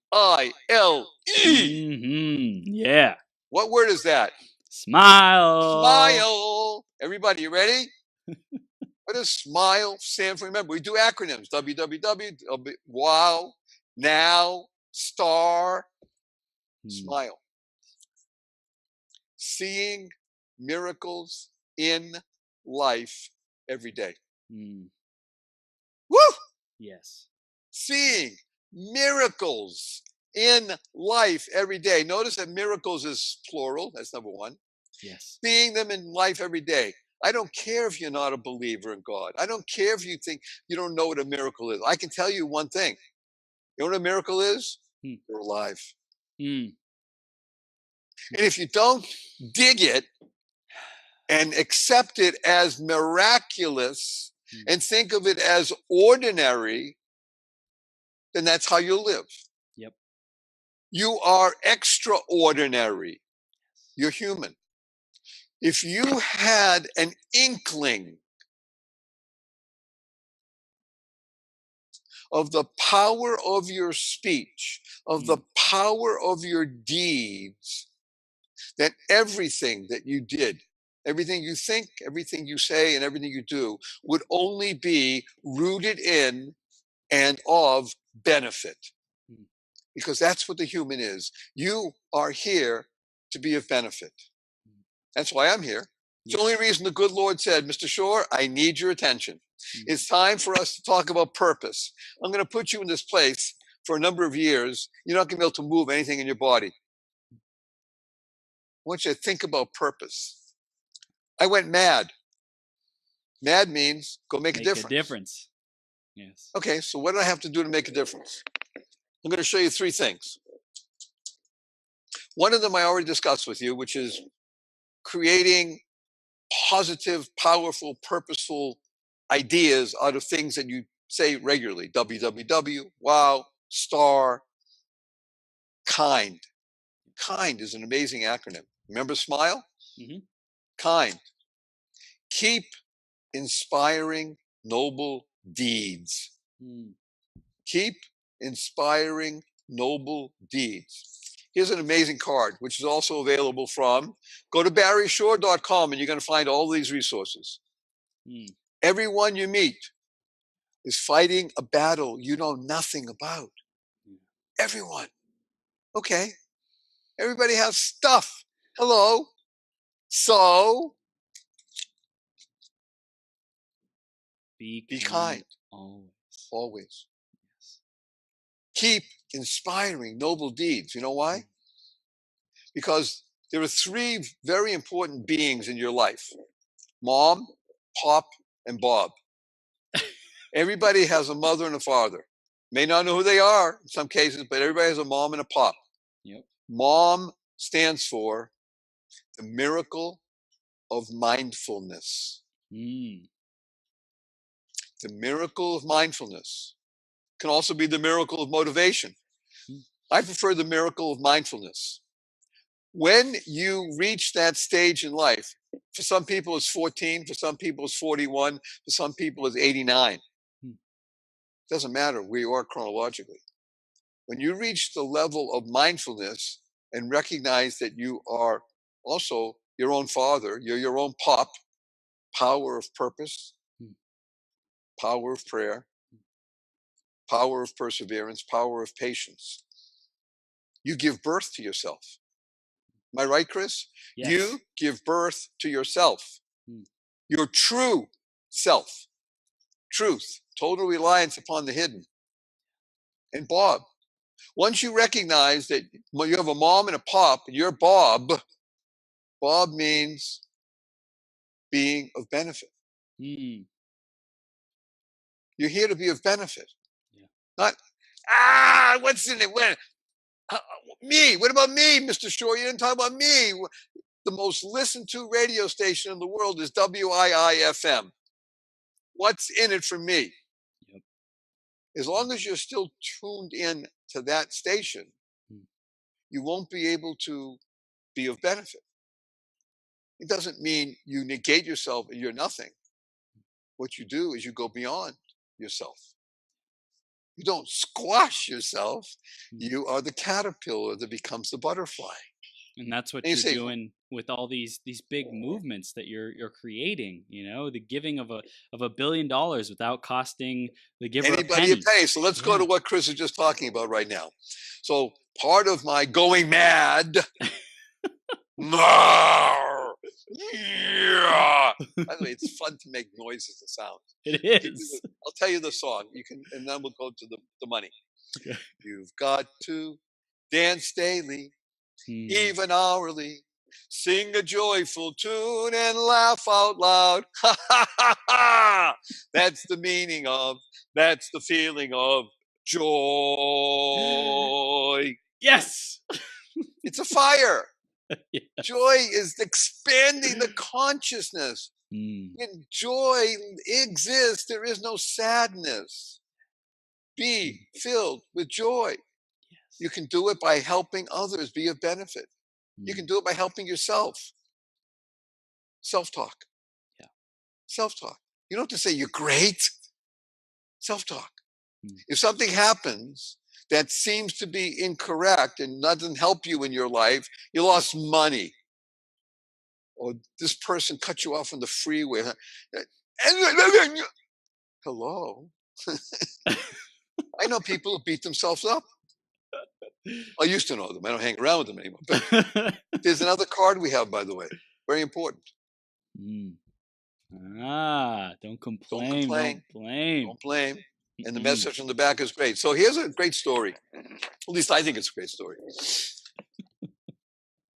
Yeah. What word is that? Smile. Smile. Everybody, you ready? What does SMILE stand for? Remember, we do acronyms. WWW, wow, now, STAR, SMILE. Seeing miracles in life every day. Mm. Woo! Yes. Seeing miracles in life every day. Notice that miracles is plural. That's number one. Yes. Seeing them in life every day. I don't care if you're not a believer in God. I don't care if you think you don't know what a miracle is. I can tell you one thing. You know what a miracle is? You're alive. Mm. And if you don't dig it and accept it as miraculous and think of it as ordinary, then that's how you live. Yep. You are extraordinary. You're human. If you had an inkling of the power of your speech, of the power of your deeds, then everything that you did, everything you think, everything you say, and everything you do would only be rooted in and of benefit. Because that's what the human is. You are here to be of benefit. That's why I'm here. It's the only reason the good Lord said, Mr. Shore, I need your attention. It's time for us to talk about purpose. I'm going to put you in this place for a number of years. You're not going to be able to move anything in your body. I want you to think about purpose. I went mad. Mad means go make a difference. Yes. Okay, so what do I have to do to make a difference? I'm going to show you three things. One of them I already discussed with you, which is creating positive, powerful, purposeful ideas out of things that you say regularly. WWW, wow, star, kind. Kind is an amazing acronym. Remember SMILE? Kind. Keep inspiring noble deeds. Keep inspiring noble deeds. Here's an amazing card, which is also available from, go to barryshore.com and you're going to find all these resources. Everyone you meet is fighting a battle you know nothing about. Everyone. Okay. Everybody has stuff. Hello. So be kind. Always. Yes. Keep inspiring noble deeds. You know why? Because there are three very important beings in your life: Mom, Pop, and Bob. Everybody has a mother and a father. May not know who they are in some cases, but everybody has a mom and a pop. Yep. Mom stands for the miracle of mindfulness. The miracle of mindfulness can also be the miracle of motivation. I prefer the miracle of mindfulness. When you reach that stage in life, for some people it's 14, for some people it's 41, for some people it's 89. Doesn't matter where you are chronologically. When you reach the level of mindfulness and recognize that you are also your own father, you're your own pop, power of purpose, power of prayer, power of perseverance, power of patience. You give birth to yourself. Am I right, Chris? Yes. You give birth to yourself. Your true self. Truth. Total reliance upon the hidden. And Bob. Once you recognize that you have a mom and a pop, and you're Bob, Bob means being of benefit. You're here to be of benefit. Yeah. Not, what's in it? Me. What about me, Mr. Shore? You didn't talk about me. The most listened to radio station in the world is WIIFM. What's in it for me? Yep. As long as you're still tuned in to that station, you won't be able to be of benefit. It doesn't mean you negate yourself and you're nothing. What you do is you go beyond yourself. You don't squash yourself. You are the caterpillar that becomes the butterfly. And that's what you're doing with all these big movements that you're creating. You know, the giving of $1 billion without costing the giver anybody a penny. So let's go to what Chris is just talking about right now. So part of my going mad By the way, it's fun to make noises and sounds. It is. I'll tell you the song. You can, and then we'll go to the money. Okay. You've got to dance daily, Hmm. even hourly. Sing a joyful tune and laugh out loud. Ha ha ha ha! That's the meaning of, that's the feeling of joy. Yes. It's a fire. Yes. Joy is expanding the consciousness. Hmm. When joy exists, there is no sadness. Be filled with joy. Yes. You can do it by helping others be of benefit. You Hmm. can do it by helping yourself. Self-talk. Yeah. Self-talk. You don't have to say you're great. Self-talk. Hmm. If something happens that seems to be incorrect and doesn't help you in your life, you lost money, or this person cut you off on the freeway. Hello. I know people who beat themselves up. I used to know them. I don't hang around with them anymore. But there's another card we have, by the way. Very important. Don't complain. Don't complain. Don't blame. Don't blame. And the message on the back is great. So here's a great story. At least I think it's a great story.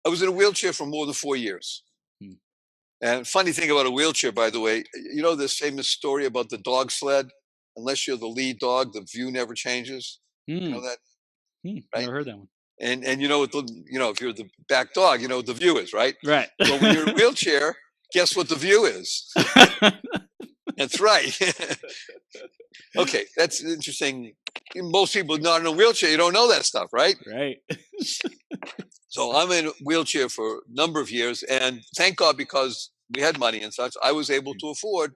I was in a wheelchair for more than 4 years. And funny thing about a wheelchair, by the way, you know this famous story about the dog sled? Unless you're the lead dog, the view never changes. You know that? Right? Never heard that one. And you know what if you're the back dog, you know what the view is, right? Right. So when you're in a wheelchair, guess what the view is? That's right. Okay, that's interesting. Most people not in a wheelchair, you don't know that stuff, right? Right. So I'm in a wheelchair for a number of years, and thank God, because we had money and such, I was able to afford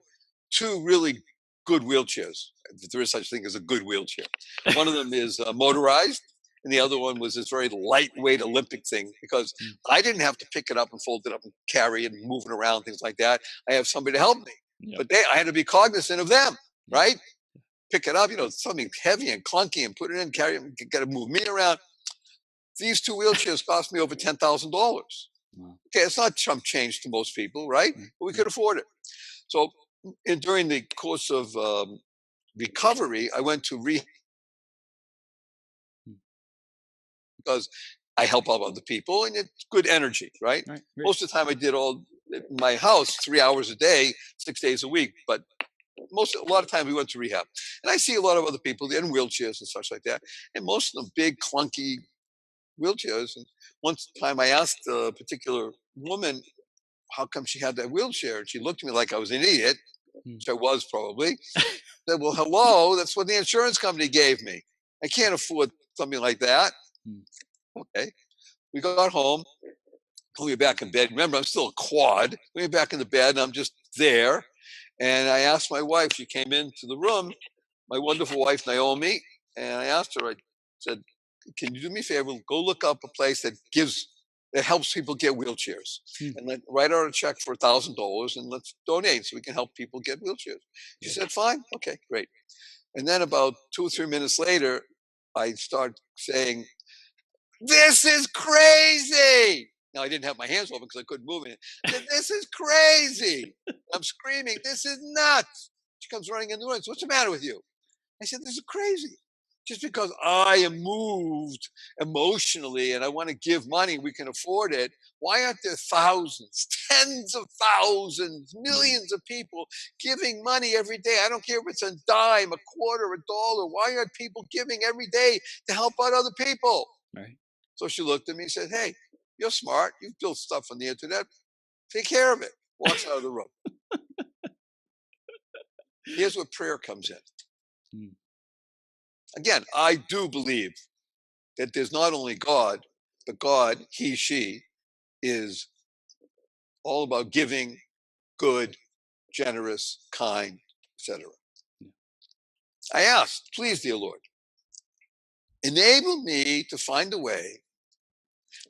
2 really good wheelchairs. If there is such a thing as a good wheelchair. One of them is motorized, and the other one was this very lightweight Olympic thing, because I didn't have to pick it up and fold it up and carry it and move it around, things like that. I have somebody to help me. Yep. But I had to be cognizant of them, right? Pick it up, something heavy and clunky, and put it in, carry it, got to move me around. These 2 wheelchairs cost me over $10,000. Wow. Okay, it's not chump change to most people, right? But we could afford it. So during the course of recovery, I went to rehab because I help out other people, and it's good energy, right? Right. Most of the time I did all in my house 3 hours a day, 6 days a week, but a lot of times we went to rehab. And I see a lot of other people in wheelchairs and such like that, and most of them big clunky wheelchairs. And one time I asked a particular woman how come she had that wheelchair, and she looked at me like I was an idiot, which I was probably. Said, well, hello, that's what the insurance company gave me. I can't afford something like that. Okay. We got home. We were back in bed. Remember, I'm still a quad. We were back in the bed, and I'm just there. And I asked my wife, she came into the room, my wonderful wife, Naomi, and I asked her, I said, can you do me a favor? Go look up a place that helps people get wheelchairs, and write out a check for $1,000, and let's donate so we can help people get wheelchairs. She said, fine. Okay, great. And then about 2 or 3 minutes later, I start saying, this is crazy. Now, I didn't have my hands open because I couldn't move it. This is crazy. I'm screaming, this is nuts. She comes running in the room. What's the matter with you? I said, this is crazy. Just because I am moved emotionally and I want to give money, we can afford it. Why aren't there thousands, tens of thousands, millions of people giving money every day? I don't care if it's a dime, a quarter, a dollar. Why aren't people giving every day to help out other people? Right. So she looked at me and said, hey, you're smart. You've built stuff on the internet. Take care of it. Walks out of the room. Here's where prayer comes in. Again, I do believe that there's not only God, but God, he, she, is all about giving, good, generous, kind, etc. I asked, please, dear Lord, enable me to find a way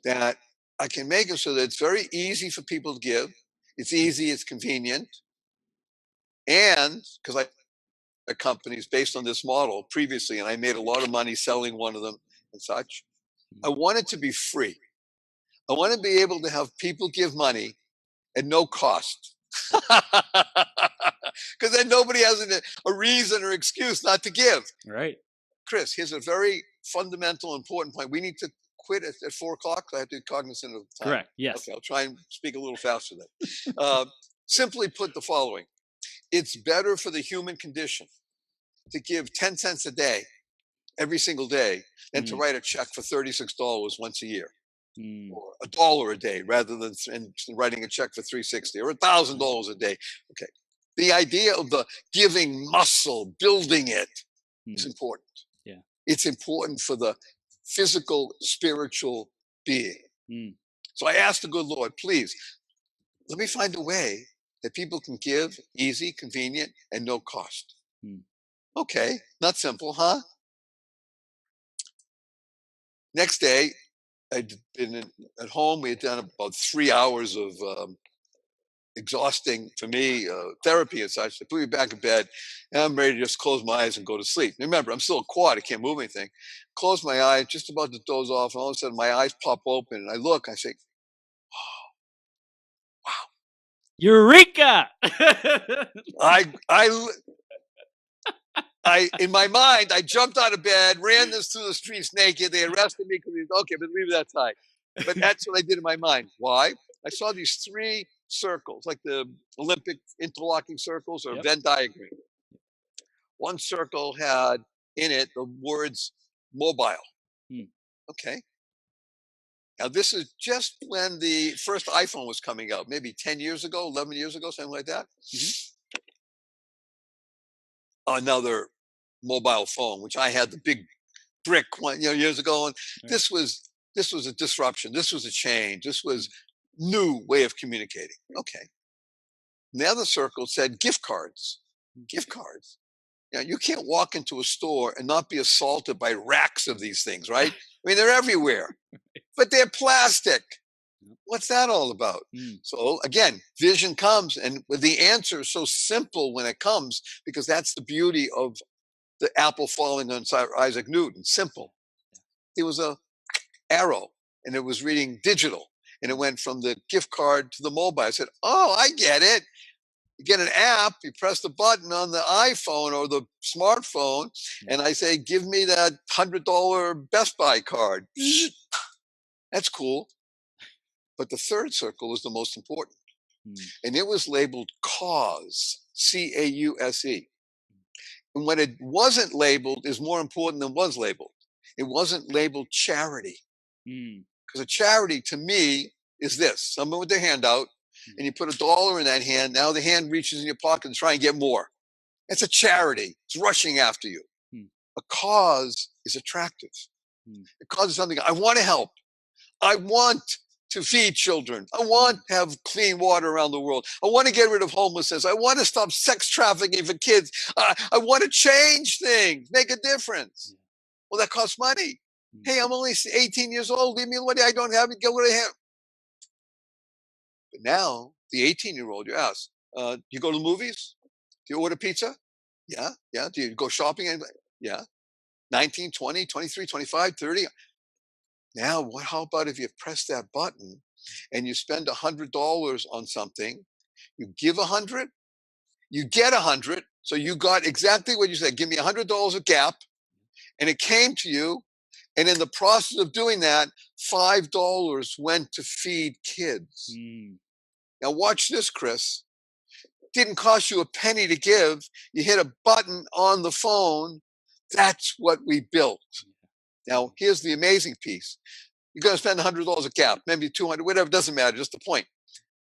that I can make it so that it's very easy for people to give. It's easy, it's convenient. And because companies based on this model previously, and I made a lot of money selling one of them and such. I want it to be free. I want to be able to have people give money at no cost. Because then nobody has a reason or excuse not to give. Right. Chris, here's a very fundamental, important point. We need to quit at 4 o'clock. I have to be cognizant of time. Correct. Yes. Okay, I'll try and speak a little faster then. Simply put the following. It's better for the human condition to give 10 cents a day, every single day, than to write a check for $36 once a year. Or $1 a day rather than writing a check for $360 or $1,000 a day. Okay. The idea of the giving muscle, building it, is important. Yeah. It's important for the physical, spiritual being. So I asked the good Lord, please, let me find a way that people can give easy, convenient, and no cost. Okay, not simple, huh? Next day, I'd been at home. We had done about 3 hours of exhausting, for me, therapy and such. They put me back in bed, and I'm ready to just close my eyes and go to sleep. Remember, I'm still a quad. I can't move anything. Close my eyes, just about to doze off, and all of a sudden my eyes pop open, and I look, I say, oh, wow. Eureka! In my mind, I jumped out of bed, ran this through the streets naked. They arrested me because okay, but leave that aside. But that's what I did in my mind. Why? I saw these 3 circles, like the Olympic interlocking circles or Venn diagram. One circle had in it the words mobile. Okay. Now, this is just when the first iPhone was coming out, maybe 10 years ago, 11 years ago, something like that. Another mobile phone, which I had the big brick one, years ago. And this was a disruption. This was a change. This was new way of communicating. Okay. And the other circle said gift cards. Gift cards. Now, you can't walk into a store and not be assaulted by racks of these things, right? I mean, they're everywhere, but they're plastic. What's that all about? So again, vision comes, and the answer is so simple when it comes, because that's the beauty of the apple falling on Isaac Newton. Simple. It was a arrow, and it was reading digital, and it went from the gift card to the mobile. I said, oh, I get it. You get an app, you press the button on the iPhone or the smartphone, and I say, give me that $100 Best Buy card. That's cool. But the third circle was the most important. And it was labeled cause, C-A-U-S-E. And when it wasn't labeled is more important than was labeled. It wasn't labeled charity. Because a charity to me is this: someone with their hand out, and you put $1 in that hand. Now the hand reaches in your pocket and try and get more. It's a charity. It's rushing after you. A cause is attractive. A cause is something I want to help. I want to feed children. I want to have clean water around the world. I want to get rid of homelessness. I want to stop sex trafficking for kids. I want to change things, make a difference. Well, that costs money. Hey, I'm only 18 years old. Leave me alone. I don't have it. Get what I have. But now, the 18-year-old, you ask, you go to the movies? Do you order pizza? Yeah. Yeah. Do you go shopping? Yeah. 19, 20, 23, 25, 30. Now, how about if you press that button and you spend $100 on something, you give 100, you get 100. So you got exactly what you said. Give me $100 a gap, and it came to you. And in the process of doing that, $5 went to feed kids. Now watch this, Chris. Didn't cost you a penny to give. You hit a button on the phone. That's what we built. Now, here's the amazing piece. You're going to spend $100 a gap, maybe 200, whatever, doesn't matter, just the point.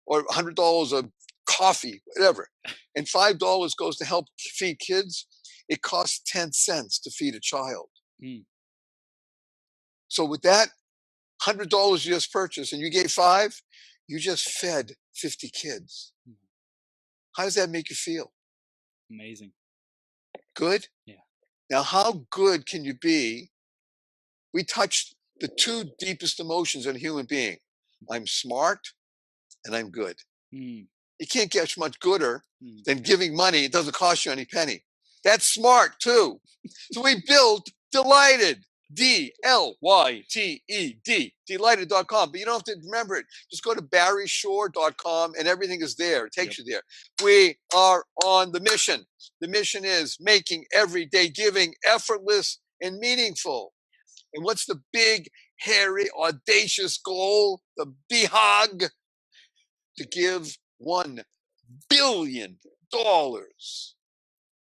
Or $100 a coffee, whatever. And $5 goes to help feed kids. It costs 10 cents to feed a child. So with that $100 you just purchased and you gave 5, you just fed 50 kids. How does that make you feel? Amazing. Good? Yeah. Now, how good can you be? We touched the 2 deepest emotions in a human being. I'm smart and I'm good. You can't get much gooder than giving money. It doesn't cost you any penny. That's smart too. So we built delighted. Dlyted, delighted.com. But you don't have to remember it. Just go to barryshore.com and everything is there. It takes you there. We are on the mission. The mission is making everyday giving effortless and meaningful. And what's the big, hairy, audacious goal? The BHAG? To give $1 billion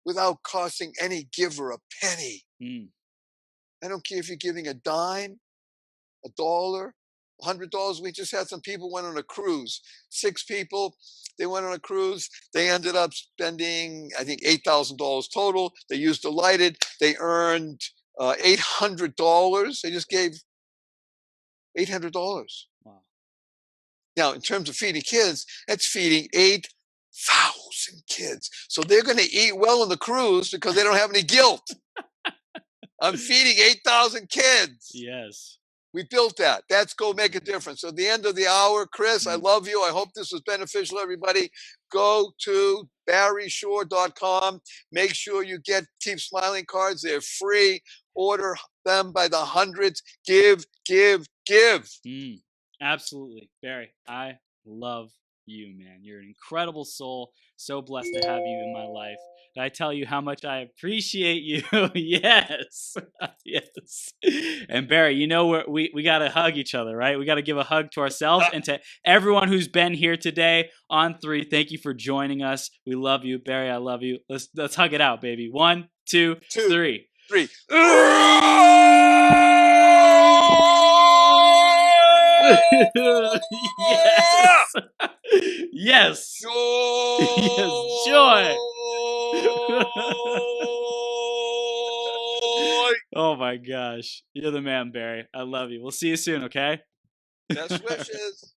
without costing any giver a penny. I don't care if you're giving a dime, $1, $100. We just had some people went on a cruise. 6 people, they went on a cruise. They ended up spending, I think, $8,000 total. They used Delighted. They earned $800. They just gave $800. Wow. Now, in terms of feeding kids, that's feeding 8,000 kids. So they're going to eat well on the cruise because they don't have any guilt. I'm feeding 8,000 kids. Yes. We built that. That's go make a difference. So at the end of the hour, Chris, I love you. I hope this was beneficial, everybody. Go to barryshore.com. Make sure you get Keep Smiling cards. They're free. Order them by the hundreds. Give, give, give. Absolutely. Barry, I love you, man. You're an incredible soul. So blessed to have you in my life. Did I tell you how much I appreciate you? Yes. Yes. And Barry, you know, we got to hug each other, right? We got to give a hug to ourselves and to everyone who's been here today. On 3, thank you for joining us. We love you. Barry, I love you. Let's hug it out, baby. 1, 2, 3. 3. Yes. Yes. Yes. Joy. Oh my gosh. You're the man, Barry. I love you. We'll see you soon, okay? Best wishes.